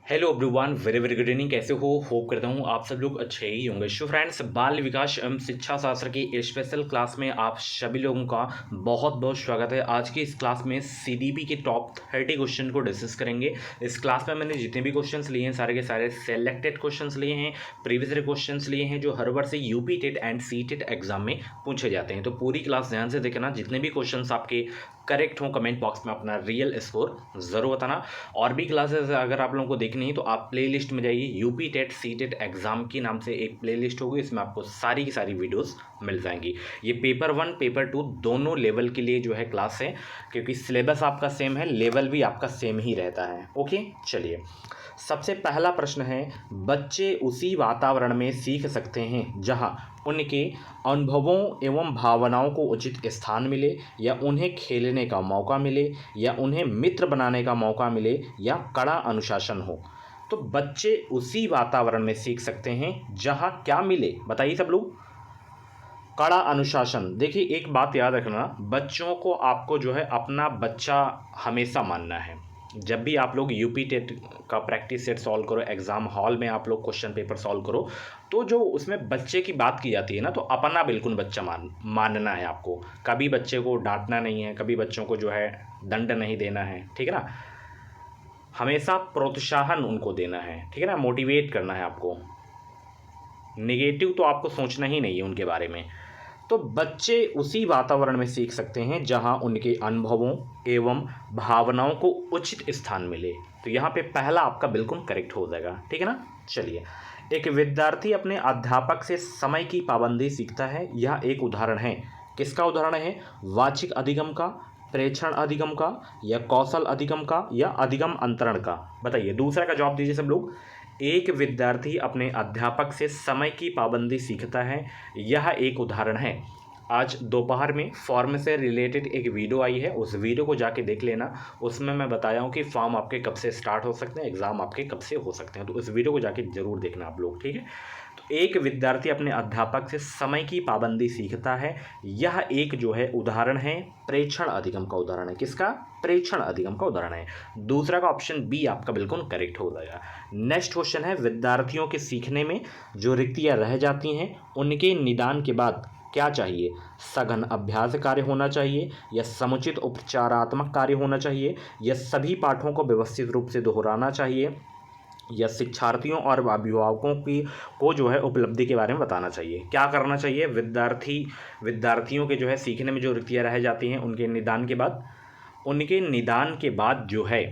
Hello everyone, very very good evening. कैसे हो? Hope करता हूँ आप सब लोग अच्छे ही होंगे। सो फ्रेंड्स, बाल विकास एवं शिक्षा शास्त्र की स्पेशल क्लास में आप सभी लोगों का बहुत बहुत स्वागत है। आज की इस क्लास में सीडीपी के टॉप 30 क्वेश्चन को डिस्कस करेंगे। इस क्लास में मैंने जितने भी क्वेश्चंस लिए हैं सारे के सारे सेलेक्टेड क्वेश्चंस लिए हैं, प्रीवियस ईयर क्वेश्चंस लिए हैं जो हर बार से UP TET and C TET exam में पूछे जाते हैं। तो पूरी क्लास ध्यान से देखना, जितने भी क्वेश्चंस आपके करेक्ट हो कमेंट बॉक्स में अपना रियल स्कोर ज़रूर बताना। और भी क्लासेस अगर आप लोगों को देखनी है तो आप प्लेलिस्ट में जाइए, UP TET C TET exam के नाम से एक प्लेलिस्ट होगी, इसमें आपको सारी की सारी वीडियोस मिल जाएंगी। ये पेपर 1 पेपर 2 दोनों लेवल के लिए जो है क्लास है, क्योंकि सिलेबस आपका सेम है, लेवल भी आपका सेम ही रहता है। ओके, चलिए सबसे पहला प्रश्न है, बच्चे उसी वातावरण में सीख सकते हैं जहां उनके अनुभवों एवं भावनाओं को उचित स्थान मिले, या उन्हें खेलने का मौका मिले, या उन्हें मित्र बनाने का मौका मिले, या कड़ा अनुशासन हो। तो बच्चे उसी वातावरण में सीख सकते हैं जहां क्या मिले, बताइए सब लोग। कड़ा अनुशासन। देखिए एक बात याद रखना, बच्चों को आपको जो है अपना बच्चा हमेशा मानना है। जब भी आप लोग यूपी टेट का प्रैक्टिस सेट सॉल्व करो, एग्ज़ाम हॉल में आप लोग क्वेश्चन पेपर सॉल्व करो, तो जो उसमें बच्चे की बात की जाती है ना, तो अपना बिल्कुल बच्चा मानना है आपको। कभी बच्चे को डांटना नहीं है, कभी बच्चों को जो है दंड नहीं देना है, ठीक है ना। हमेशा प्रोत्साहन उनको देना है, ठीक है ना, मोटिवेट करना है आपको। नेगेटिव तो आपको सोचना ही नहीं है उनके बारे में। तो बच्चे उसी वातावरण में सीख सकते हैं जहां उनके अनुभवों एवं भावनाओं को उचित स्थान मिले। तो यहाँ पे पहला आपका बिल्कुल करेक्ट हो जाएगा, ठीक है ना। चलिए, एक विद्यार्थी अपने अध्यापक से समय की पाबंदी सीखता है, यह एक उदाहरण है। किसका उदाहरण है? वाचिक अधिगम का, प्रेक्षण अधिगम का, या कौशल अधिगम का, या अधिगम अंतरण का। बताइए, दूसरा का जवाब दीजिए सब लोग। एक विद्यार्थी अपने अध्यापक से समय की पाबंदी सीखता है, यह एक उदाहरण है। आज दोपहर में फॉर्म से रिलेटेड एक वीडियो आई है, उस वीडियो को जाके देख लेना। उसमें मैं बताया हूँ कि फॉर्म आपके कब से स्टार्ट हो सकते हैं, एग्ज़ाम आपके कब से हो सकते हैं, तो उस वीडियो को जाके ज़रूर देखना आप लोग, ठीक है। तो एक विद्यार्थी अपने अध्यापक से समय की पाबंदी सीखता है, यह एक जो है उदाहरण है प्रेक्षण अधिगम का उदाहरण है। किसका? प्रेक्षण अधिगम का उदाहरण है। दूसरा का ऑप्शन बी आपका बिल्कुल करेक्ट हो जाएगा। नेक्स्ट क्वेश्चन है, विद्यार्थियों के सीखने में जो रिक्तियां रह जाती हैं उनके निदान के बाद क्या चाहिए? सघन अभ्यास कार्य होना चाहिए, या समुचित उपचारात्मक कार्य होना चाहिए, या सभी पाठों को व्यवस्थित रूप से दोहराना चाहिए, या शिक्षार्थियों और अभिभावकों की को जो है उपलब्धि के बारे में बताना चाहिए। क्या करना चाहिए? विद्यार्थियों के जो है सीखने में जो रिक्तियाँ रह जाती हैं उनके निदान के बाद जो है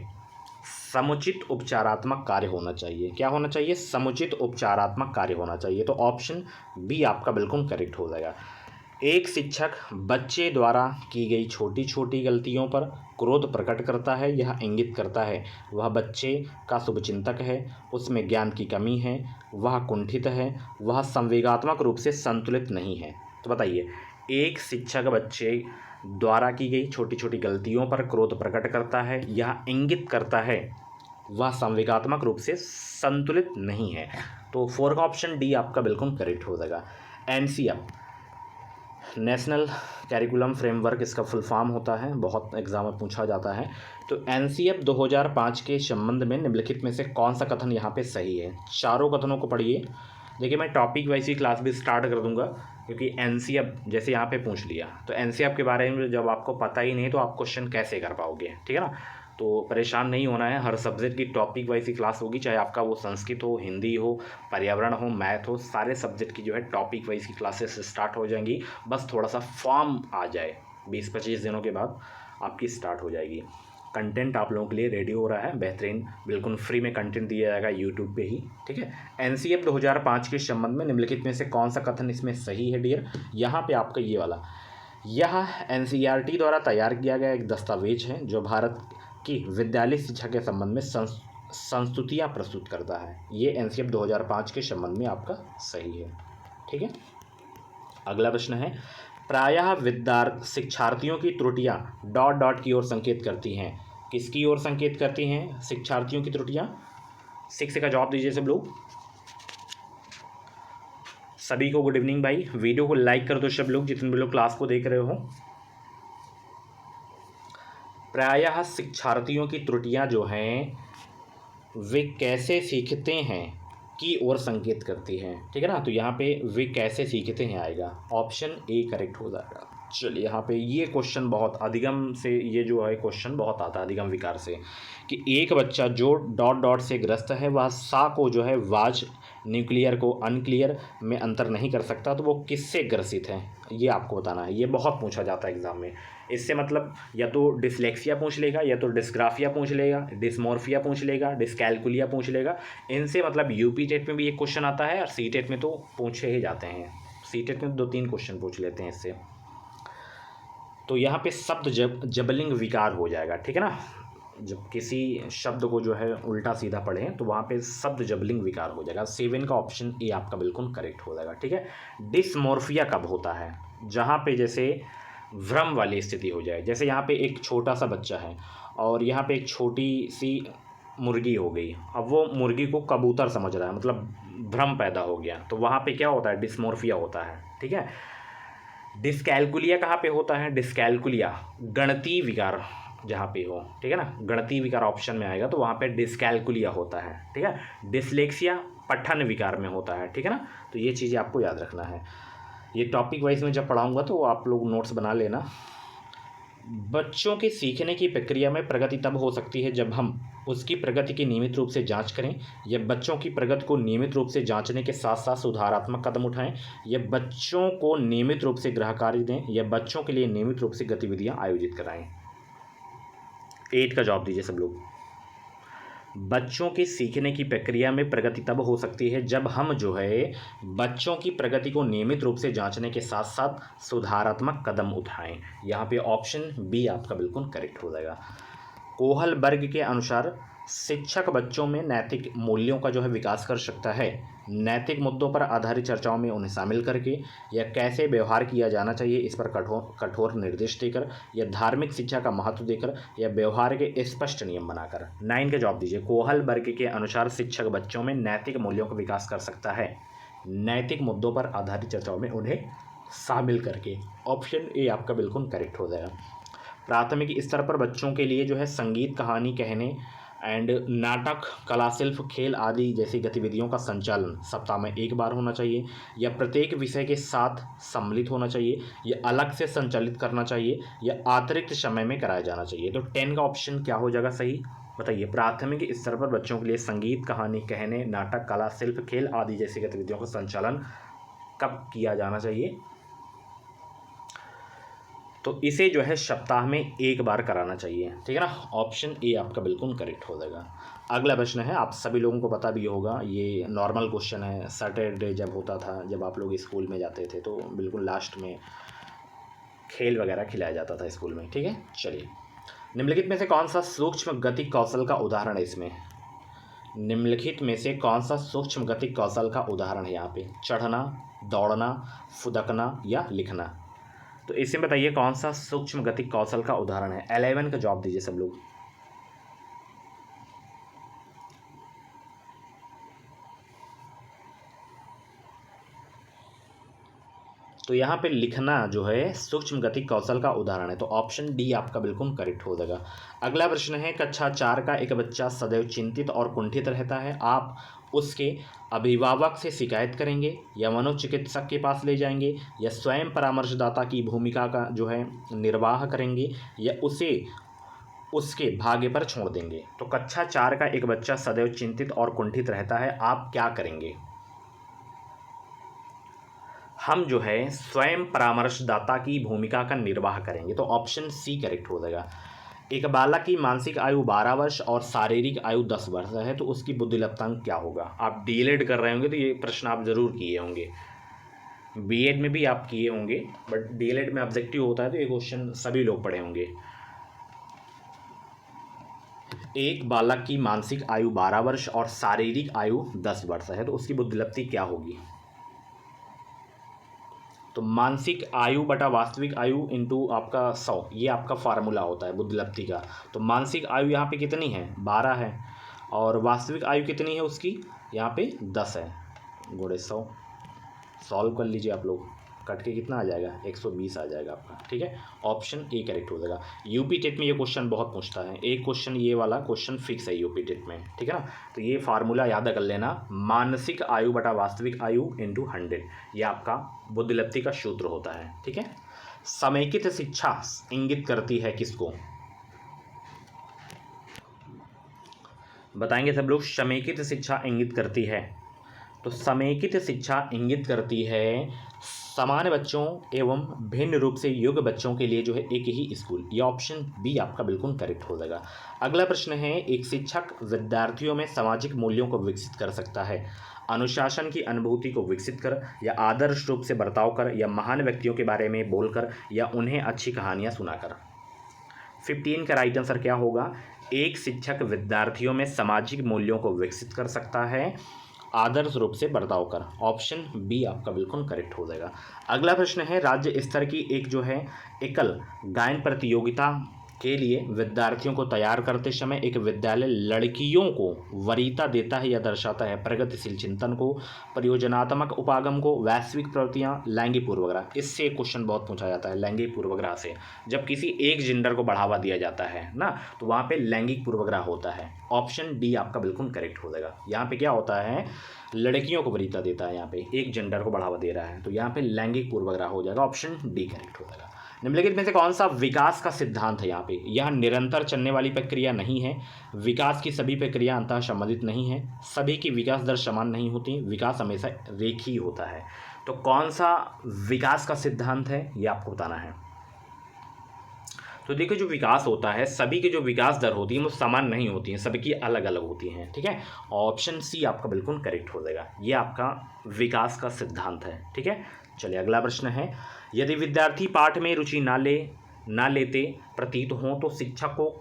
समुचित उपचारात्मक कार्य होना चाहिए। क्या होना चाहिए? समुचित उपचारात्मक कार्य होना चाहिए। तो ऑप्शन बी आपका बिल्कुल करेक्ट हो जाएगा। एक शिक्षक बच्चे द्वारा की गई छोटी छोटी गलतियों पर क्रोध प्रकट करता है, यह इंगित करता है वह बच्चे का शुभचिंतक है, उसमें ज्ञान की कमी है, वह कुंठित है, वह संवेगात्मक रूप से संतुलित नहीं है। तो बताइए, एक शिक्षक बच्चे द्वारा की गई छोटी छोटी गलतियों पर क्रोध प्रकट करता है, यह इंगित करता है वह संवेगात्मक रूप से संतुलित नहीं है। तो 4 का ऑप्शन डी आपका बिल्कुल करेक्ट हो जाएगा। एनसीएफ, नेशनल कैरिकुलम फ्रेमवर्क इसका फुल फॉर्म होता है, बहुत एग्जाम में पूछा जाता है। तो एनसीएफ 2005 के संबंध में निम्नलिखित में से कौन सा कथन यहाँ पे सही है? चारों कथनों को पढ़िए। देखिए, मैं टॉपिक वाइज ही क्लास भी स्टार्ट कर दूंगा, क्योंकि एनसीएफ जैसे यहाँ पे पूछ लिया तो एनसीएफ के बारे में जब आपको पता ही नहीं तो आप क्वेश्चन कैसे कर पाओगे, ठीक है ना। तो परेशान नहीं होना है, हर सब्जेक्ट की टॉपिक वाइज ही क्लास होगी, चाहे आपका वो संस्कृत हो, हिंदी हो, पर्यावरण हो, मैथ हो, सारे सब्जेक्ट की जो है टॉपिक वाइज की क्लासेस स्टार्ट हो जाएंगी। बस थोड़ा सा फॉर्म आ जाए, 20-25 दिनों के बाद आपकी स्टार्ट हो जाएगी। कंटेंट आप लोगों के लिए रेडी हो रहा है, बेहतरीन बिल्कुल फ्री में कंटेंट दिया जाएगा यूट्यूब पे ही, ठीक है। एनसीएफ 2005 के संबंध में निम्नलिखित में से कौन सा कथन इसमें सही है डियर? यहाँ पे आपका ये वाला, यह एनसीईआरटी द्वारा तैयार किया गया एक दस्तावेज है जो भारत की विद्यालय शिक्षा के संबंध में संस्तुतियाँ प्रस्तुत करता है। ये एनसीएफ 2005 के संबंध में आपका सही है, ठीक है। अगला प्रश्न है, प्रायः शिक्षार्थियों की त्रुटियां डॉट डॉट की ओर संकेत करती हैं। किसकी ओर संकेत करती हैं शिक्षार्थियों की त्रुटियां? 6 का जवाब दीजिए सब लोग। सभी को गुड इवनिंग भाई, वीडियो को लाइक कर दो सब लोग, जितने भी लोग क्लास को देख रहे हो। प्रायः शिक्षार्थियों की त्रुटियां जो हैं वे कैसे सीखते हैं की ओर संकेत करती है। ठीक है ना, तो यहाँ पे वे कैसे सीखते हैं आएगा, ऑप्शन ए करेक्ट हो जाएगा। चलिए यहाँ पे ये क्वेश्चन बहुत अधिगम से, ये जो है क्वेश्चन बहुत आता है अधिगम विकार से, कि एक बच्चा जो डॉट डॉट से ग्रस्त है वह सा को जो है वाज, न्यूक्लियर को अनक्लियर में अंतर नहीं कर सकता, तो वो किससे ग्रसित है, ये आपको बताना है। ये बहुत पूछा जाता है एग्जाम में। इससे मतलब या तो डिसलेक्सिया पूछ लेगा, या तो डिस्ग्राफिया पूछ लेगा, डिस्मोर्फिया पूछ लेगा, डिस्कैलकुलिया पूछ लेगा। इनसे मतलब यूपी टेट में भी एक क्वेश्चन आता है और सी टेट में तो पूछे ही जाते हैं। सी टेट में 2-3 क्वेश्चन पूछ लेते हैं इससे। तो यहाँ पे शब्द जबलिंग विकार हो जाएगा। ठीक है ना, जब किसी शब्द को जो है उल्टा सीधा पढ़ें तो वहाँ पे शब्द जबलिंग विकार हो जाएगा। 7 का ऑप्शन ए आपका बिल्कुल करेक्ट हो जाएगा। ठीक है, डिसमॉर्फिया कब होता है, जहाँ पे जैसे भ्रम वाली स्थिति हो जाए। जैसे यहाँ पे एक छोटा सा बच्चा है और यहाँ पे एक छोटी सी मुर्गी हो गई, अब वो मुर्गी को कबूतर समझ रहा है, मतलब भ्रम पैदा हो गया, तो वहाँ पे क्या होता है, डिसमॉर्फिया होता है। ठीक है, डिस्कैलकुलिया कहाँ पे होता है, डिस्कैलकुलिया गणितीय विकार जहाँ पे हो। ठीक है ना, गणितीय विकार ऑप्शन में आएगा तो वहाँ पे डिस्कैलकुलिया होता है। ठीक है, डिसलेक्सिया पठन विकार में होता है। ठीक है ना, तो ये चीज़ें आपको याद रखना है। ये टॉपिक वाइज में जब पढ़ाऊँगा तो आप लोग नोट्स बना लेना। बच्चों के सीखने की प्रक्रिया में प्रगति तब हो सकती है जब हम उसकी प्रगति की नियमित रूप से जांच करें, या बच्चों की प्रगति को नियमित रूप से जांचने के साथ साथ सुधारात्मक कदम उठाएं, या बच्चों को नियमित रूप से गृह कार्य दें, या बच्चों के लिए नियमित रूप से गतिविधियां आयोजित कराएं। 8 का जवाब दीजिए सब लोग। बच्चों के सीखने की प्रक्रिया में प्रगति तब हो सकती है जब हम जो है बच्चों की प्रगति को नियमित रूप से जांचने के साथ साथ सुधारात्मक कदम उठाएं। यहाँ पे ऑप्शन बी आपका बिल्कुल करेक्ट हो जाएगा। कोहल वर्ग के अनुसार शिक्षक बच्चों में नैतिक मूल्यों का जो है विकास कर सकता है, नैतिक मुद्दों पर आधारित चर्चाओं में उन्हें शामिल करके, या कैसे व्यवहार किया जाना चाहिए इस पर कठोर निर्देश देकर, या धार्मिक शिक्षा का महत्व देकर, या व्यवहार के स्पष्ट नियम बनाकर। 9 का जवाब दीजिए। कोहल वर्ग के अनुसार शिक्षक बच्चों में नैतिक मूल्यों का विकास कर सकता है, नैतिक मुद्दों पर आधारित चर्चाओं में उन्हें शामिल करके। ऑप्शन ए आपका बिल्कुल करेक्ट हो जाएगा। प्राथमिक स्तर पर बच्चों के लिए जो है संगीत, कहानी कहने एंड नाटक, कला शिल्प, खेल आदि जैसी गतिविधियों का संचालन सप्ताह में 1 बार होना चाहिए, या प्रत्येक विषय के साथ सम्मिलित होना चाहिए, या अलग से संचालित करना चाहिए, या अतिरिक्त समय में कराया जाना चाहिए। तो 10 का ऑप्शन क्या हो जाएगा सही, बताइए। प्राथमिक स्तर पर बच्चों के लिए संगीत, कहानी कहने, नाटक, कला शिल्प, खेल आदि जैसी गतिविधियों का संचालन कब किया जाना चाहिए, तो इसे जो है सप्ताह में 1 बार कराना चाहिए। ठीक है ना, ऑप्शन ए आपका बिल्कुल करेक्ट हो जाएगा। अगला प्रश्न है, आप सभी लोगों को पता भी होगा, ये नॉर्मल क्वेश्चन है। सैटरडे जब होता था, जब आप लोग स्कूल में जाते थे, तो बिल्कुल लास्ट में खेल वगैरह खिलाया जाता था स्कूल में। ठीक है, चलिए, निम्नलिखित में से कौन सा सूक्ष्म गति कौशल का उदाहरण है इसमें, निम्नलिखित में से कौन सा सूक्ष्म गति कौशल का उदाहरण है यहाँ पे, चढ़ना, दौड़ना, फुदकना या लिखना। तो इसमें बताइए कौन सा सूक्ष्म गति कौशल का उदाहरण है। 11 का जवाब दीजिए सब लोग। तो यहाँ पे लिखना जो है सूक्ष्म गति कौशल का उदाहरण है, तो ऑप्शन डी आपका बिल्कुल करेक्ट हो जाएगा। अगला प्रश्न है, कक्षा 4 का एक बच्चा सदैव चिंतित और कुंठित रहता है, आप उसके अभिभावक से शिकायत करेंगे, या मनोचिकित्सक के पास ले जाएंगे, या स्वयं परामर्शदाता की भूमिका का जो है निर्वाह करेंगे, या उसे उसके भाग्य पर छोड़ देंगे। तो कक्षा 4 का एक बच्चा सदैव चिंतित और कुंठित रहता है, आप क्या करेंगे, हम जो है स्वयं परामर्शदाता की भूमिका का निर्वाह करेंगे। तो ऑप्शन सी करेक्ट हो जाएगा। एक बालक की मानसिक आयु 12 वर्ष और शारीरिक आयु 10 वर्ष है, तो उसकी बुद्धिलब्धतांक क्या होगा। आप डीएलएड कर रहे होंगे तो ये प्रश्न आप ज़रूर किए होंगे, बीएड में भी आप किए होंगे, बट डीएलएड में ऑब्जेक्टिव होता है तो ये क्वेश्चन सभी लोग पढ़े होंगे। एक बालक की मानसिक आयु 12 वर्ष और शारीरिक आयु 10 वर्ष है, तो उसकी बुद्धिलब्धि क्या होगी। तो मानसिक आयु बटा वास्तविक आयु इंटू आपका 100, ये आपका फार्मूला होता है बुद्धिलब्धि का। तो मानसिक आयु यहाँ पे कितनी है, 12 है, और वास्तविक आयु कितनी है उसकी, यहाँ पे 10 है, गुणे 100। सॉल्व कर लीजिए आप लोग। कट के कितना आ जाएगा 120 आ जाएगा आपका, ठीक है। ऑप्शन ए करेक्ट हो जाएगा। यूपी टेट में ये क्वेश्चन बहुत पूछता है, एक क्वेश्चन ये वाला क्वेश्चन फिक्स है यूपी टेट में, ठीक है ना। तो ये फार्मूला याद कर लेना, मानसिक आयु बटा वास्तविक आयु इंटू 100, ये आपका बुद्धिलब्धि का सूत्र होता है, ठीक है। समेकित शिक्षा इंगित करती है किसको, बताएंगे सब लोग। समेकित शिक्षा इंगित करती है, तो समेकित शिक्षा इंगित करती है समान बच्चों एवं भिन्न रूप से योग्य बच्चों के लिए जो है एक ही स्कूल। यह ऑप्शन बी आपका बिल्कुल करेक्ट हो जाएगा। अगला प्रश्न है, एक शिक्षक विद्यार्थियों में सामाजिक मूल्यों को विकसित कर सकता है अनुशासन की अनुभूति को विकसित कर, या आदर्श रूप से बर्ताव कर, या महान व्यक्तियों के बारे में बोलकर, या उन्हें अच्छी कहानियाँ सुनाकर। 15 का राइट आंसर क्या होगा, एक शिक्षक विद्यार्थियों में सामाजिक मूल्यों को विकसित कर सकता है आदर्श रूप से बर्ताव कर। ऑप्शन बी आपका बिल्कुल करेक्ट हो जाएगा। अगला प्रश्न है, राज्य स्तर की एक जो है एकल गायन प्रतियोगिता के लिए विद्यार्थियों को तैयार करते समय एक विद्यालय लड़कियों को वरीयता देता है या दर्शाता है प्रगतिशील चिंतन को, परियोजनात्मक उपागम को, वैश्विक प्रवृत्तियाँ, लैंगिक पूर्वाग्रह। इससे क्वेश्चन बहुत पूछा जाता है लैंगिक पूर्वाग्रह से, जब किसी एक जेंडर को बढ़ावा दिया जाता है ना, तो वहाँ पे लैंगिक पूर्वाग्रह होता है। ऑप्शन डी आपका बिल्कुल करेक्ट हो जाएगा। यहाँ पे क्या होता है, लड़कियों को वरीयता देता है, यहाँ पे एक जेंडर को बढ़ावा दे रहा है, तो यहाँ पे लैंगिक पूर्वाग्रह हो जाएगा। ऑप्शन डी करेक्ट हो जाएगा। निम्नलिखित में से कौन सा विकास का सिद्धांत है, यहाँ पे यह निरंतर चलने वाली प्रक्रिया नहीं है, विकास की सभी प्रक्रिया अंतः संबंधित नहीं है, सभी की विकास दर समान नहीं होती, विकास हमेशा रेखीय होता है। तो कौन सा विकास का सिद्धांत है ये आपको बताना है। तो देखिए, जो विकास होता है, सभी की जो विकास दर होती है वो समान नहीं होती है, सबकी अलग अलग होती हैं, ठीक है। ऑप्शन सी आपका बिल्कुल करेक्ट हो जाएगा, ये आपका विकास का सिद्धांत है, ठीक है। चलिए अगला प्रश्न है, यदि विद्यार्थी पाठ में रुचि ना लेते प्रतीत हों तो शिक्षक को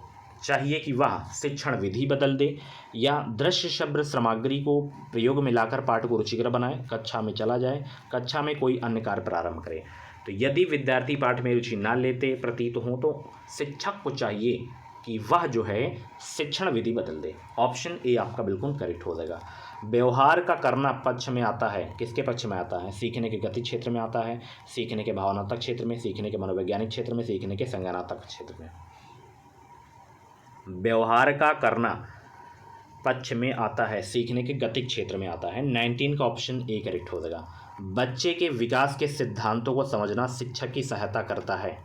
चाहिए कि वह शिक्षण विधि बदल दे, या दृश्य शब्द सामग्री को प्रयोग में लाकर पाठ को रुचिकर बनाए, कक्षा में चला जाए, कक्षा में कोई अन्य कार्य प्रारंभ करे। तो यदि विद्यार्थी पाठ में रुचि ना लेते प्रतीत हों तो शिक्षक को चाहिए कि वह जो है शिक्षण विधि बदल दे। ऑप्शन ए आपका बिल्कुल करेक्ट हो जाएगा। व्यवहार का करना पक्ष में आता है, किसके पक्ष में आता है, सीखने के गति क्षेत्र में आता है, सीखने के भावनात्मक क्षेत्र में, सीखने के मनोवैज्ञानिक क्षेत्र में, सीखने के संज्ञानात्मक क्षेत्र में। व्यवहार का करना पक्ष में आता है, सीखने के गतिक क्षेत्र में आता है। 19 का ऑप्शन ए करेक्ट हो जाएगा। बच्चे के विकास के सिद्धांतों को समझना शिक्षक की सहायता करता है,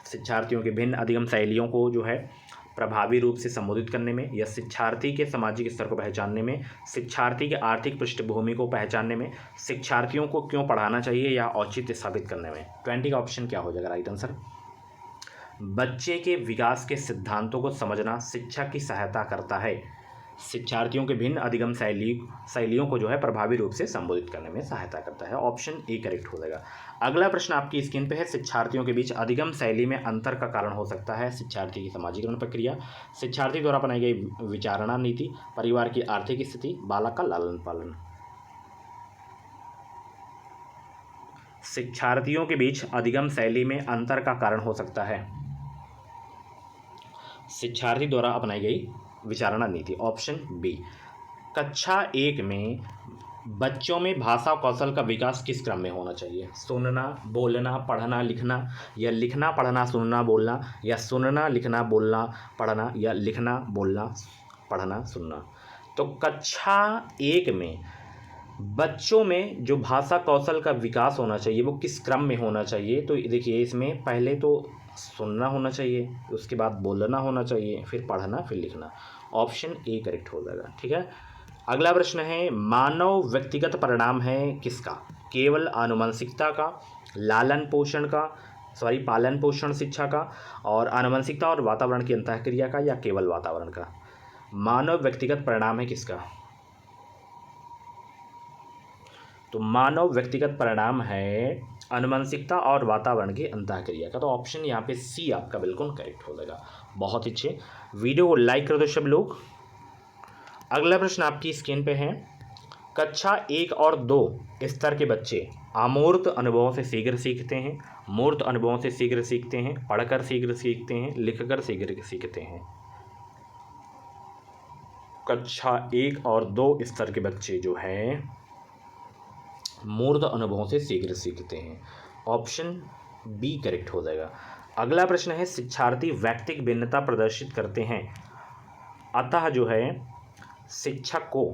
शिक्षार्थियों के भिन्न अधिगम शैलियों को जो है प्रभावी रूप से संबोधित करने में, या शिक्षार्थी के सामाजिक स्तर को पहचानने में, शिक्षार्थी के आर्थिक पृष्ठभूमि को पहचानने में, शिक्षार्थियों को क्यों पढ़ाना चाहिए या औचित्य साबित करने में। 20 का ऑप्शन क्या हो जाएगा राइट आंसर। बच्चे के विकास के सिद्धांतों को समझना शिक्षक की सहायता करता है, शिक्षार्थियों के भिन्न अधिगम शैलियों को जो है प्रभावी रूप से संबोधित करने में सहायता करता है। ऑप्शन ए करेक्ट हो जाएगा। अगला प्रश्न आपकी स्क्रीन पे है, शिक्षार्थियों के बीच अधिगम शैली में अंतर का कारण हो सकता है शिक्षार्थी की सामाजिकरण प्रक्रिया, शिक्षार्थी द्वारा अपनाई गई विचारणा नीति, परिवार की आर्थिक स्थिति, बालक का लालन पालन। शिक्षार्थियों के बीच अधिगम शैली में अंतर का कारण हो सकता है शिक्षार्थी द्वारा अपनाई गई विचारणा नीति। Option B. कक्षा 1 में बच्चों में भाषा कौशल का विकास किस क्रम में होना चाहिए, सुनना, बोलना, पढ़ना, लिखना, या लिखना, पढ़ना, सुनना, बोलना, या सुनना, लिखना, बोलना, पढ़ना, या लिखना, बोलना, पढ़ना, सुनना। तो कक्षा 1 में बच्चों में जो भाषा कौशल का विकास होना चाहिए वो किस क्रम में होना चाहिए। तो देखिए, इसमें पहले तो सुनना होना चाहिए, उसके बाद बोलना होना चाहिए, फिर पढ़ना, फिर लिखना। ऑप्शन ए करेक्ट हो जाएगा, ठीक है। अगला प्रश्न है, मानव व्यक्तिगत परिणाम है किसका, केवल आनुवंशिकता का, पालन पोषण शिक्षा का, और आनुवंशिकता और वातावरण की अंतःक्रिया का, या केवल वातावरण का। मानव व्यक्तिगत परिणाम है किसका, तो मानव व्यक्तिगत परिणाम है आनुवंशिकता और वातावरण की अंतःक्रिया का। तो ऑप्शन यहाँ पे सी आपका बिल्कुल करेक्ट हो जाएगा। बहुत अच्छे, वीडियो को लाइक कर दो सब लोग। अगला प्रश्न आपकी स्क्रीन पे है, कक्षा 1 और 2 स्तर के बच्चे अमूर्त अनुभवों से शीघ्र सीखते हैं, मूर्त अनुभवों से शीघ्र सीखते हैं, पढ़कर शीघ्र सीखते हैं, लिखकर शीघ्र सीखते हैं। कक्षा 1 और 2 स्तर के बच्चे जो हैं मूर्त अनुभवों से शीघ्र सीखते हैं। ऑप्शन बी करेक्ट हो जाएगा। अगला प्रश्न है, शिक्षार्थी व्यक्तिगत भिन्नता प्रदर्शित करते हैं, अतः जो है शिक्षक को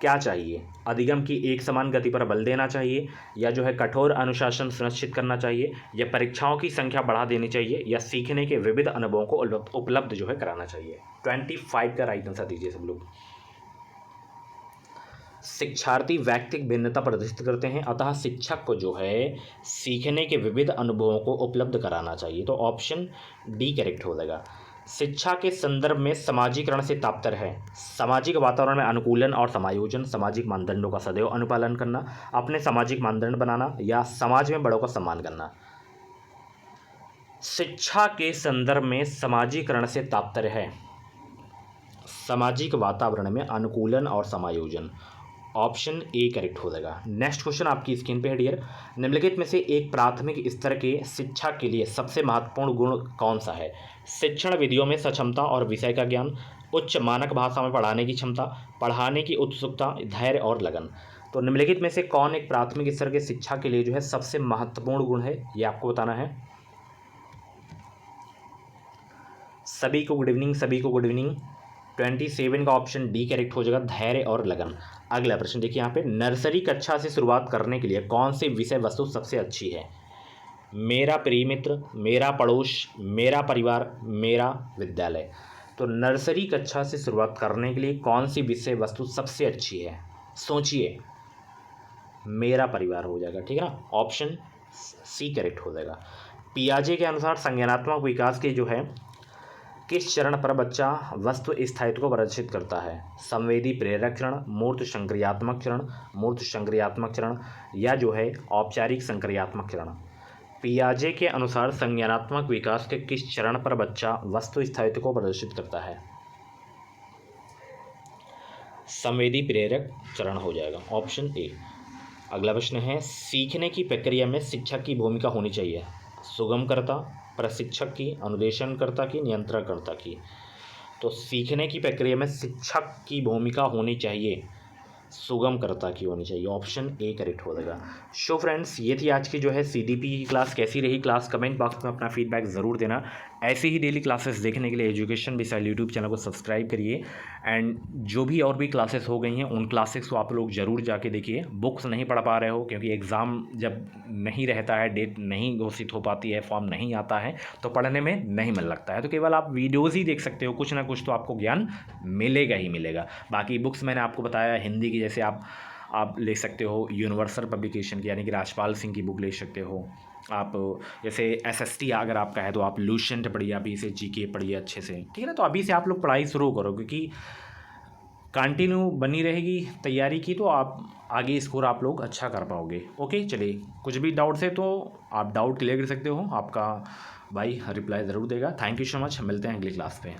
क्या चाहिए? अधिगम की एक समान गति पर बल देना चाहिए, या जो है कठोर अनुशासन सुनिश्चित करना चाहिए, या परीक्षाओं की संख्या बढ़ा देनी चाहिए, या सीखने के विविध अनुभवों को उपलब्ध जो है कराना चाहिए। 25 का राइट आंसर दीजिए सब लोग। शिक्षार्थी व्यक्तिगत भिन्नता प्रदर्शित करते हैं, अतः शिक्षक को जो है सीखने के विविध अनुभवों को उपलब्ध कराना चाहिए। तो ऑप्शन डी करेक्ट हो जाएगा। शिक्षा के संदर्भ में समाजीकरण से तात्पर्य है सामाजिक वातावरण में अनुकूलन और समायोजन, सामाजिक मानदंडों का सदैव अनुपालन करना, अपने सामाजिक मानदंड बनाना, या समाज में बड़ों का सम्मान करना। शिक्षा के संदर्भ में समाजीकरण से तात्पर्य है सामाजिक वातावरण में अनुकूलन और समायोजन। ऑप्शन ए करेक्ट हो जाएगा। नेक्स्ट क्वेश्चन आपकी स्क्रीन पे है डियर। निम्नलिखित में से एक प्राथमिक स्तर के शिक्षा के लिए सबसे महत्वपूर्ण गुण कौन सा है? शिक्षण विधियों में सक्षमता और विषय का ज्ञान, उच्च मानक भाषा में पढ़ाने की क्षमता, पढ़ाने की उत्सुकता, धैर्य और लगन। तो निम्नलिखित में से कौन एक प्राथमिक स्तर के शिक्षा के लिए जो है सबसे महत्वपूर्ण गुण है, ये आपको बताना है। सभी को गुड इवनिंग, सभी को गुड इवनिंग। 27 का ऑप्शन डी करेक्ट हो जाएगा, धैर्य और लगन। अगला प्रश्न देखिए यहाँ पे, नर्सरी कक्षा से शुरुआत करने के लिए कौन सी विषय वस्तु सबसे अच्छी है? मेरा प्रिय मित्र, मेरा पड़ोस, मेरा परिवार, मेरा विद्यालय। तो नर्सरी कक्षा से शुरुआत करने के लिए कौन सी विषय वस्तु सबसे अच्छी है? सोचिए, मेरा परिवार हो जाएगा, ठीक है ना। ऑप्शन सी करेक्ट हो जाएगा। पियाजे के अनुसार संज्ञानात्मक विकास के जो है किस चरण पर बच्चा वस्तु स्थायित्व को प्रदर्शित करता है? संवेदी प्रेरक चरण, मूर्त संक्रियात्मक चरण, मूर्त संक्रियात्मक चरण, या जो है औपचारिक संक्रियात्मक चरण। पियाजे के अनुसार संज्ञानात्मक विकास के किस चरण पर बच्चा वस्तु स्थायित्व को प्रदर्शित करता है? संवेदी प्रेरक चरण हो जाएगा, ऑप्शन ए। अगला प्रश्न है, सीखने की प्रक्रिया में शिक्षक की भूमिका होनी चाहिए? सुगमकर्ता, प्रशिक्षक की, अनुदेशनकर्ता की, नियंत्रणकर्ता की। तो सीखने की प्रक्रिया में शिक्षक की भूमिका होनी चाहिए, सुगमकर्ता की होनी चाहिए। ऑप्शन ए करेक्ट हो जाएगा। सो फ्रेंड्स, ये थी आज की जो है सीडीपी की क्लास। कैसी रही क्लास कमेंट बॉक्स में अपना फीडबैक ज़रूर देना। ऐसे ही डेली क्लासेस देखने के लिए एजुकेशन मिसाइल यूट्यूब चैनल को सब्सक्राइब करिए। एंड जो भी और भी क्लासेस हो गई हैं उन क्लासेस को आप लोग ज़रूर जाके देखिए। बुक्स नहीं पढ़ पा रहे हो क्योंकि एग्ज़ाम जब नहीं रहता है, डेट नहीं घोषित हो पाती है, फॉर्म नहीं आता है, तो पढ़ने में नहीं मन लगता है, तो केवल आप वीडियोज़ ही देख सकते हो। कुछ ना कुछ तो आपको ज्ञान मिलेगा ही मिलेगा। बाकी बुक्स मैंने आपको बताया हिंदी की, जैसे आप ले सकते हो यूनिवर्सल पब्लिकेशन की, यानी कि राजपाल सिंह की बुक ले सकते हो आप। जैसे एसएसटी अगर आपका है तो आप लूसेंट पढ़िए, अभी से जीके पढ़िए अच्छे से, ठीक है ना। तो अभी से आप लोग पढ़ाई शुरू करो, क्योंकि कंटिन्यू बनी रहेगी तैयारी की, तो आप आगे स्कोर आप लोग अच्छा कर पाओगे। ओके, चलिए, कुछ भी डाउट्स है तो आप डाउट क्लियर कर सकते हो, आपका भाई रिप्लाई ज़रूर देगा। थैंक यू सो मच, मिलते हैं अगली क्लास पे।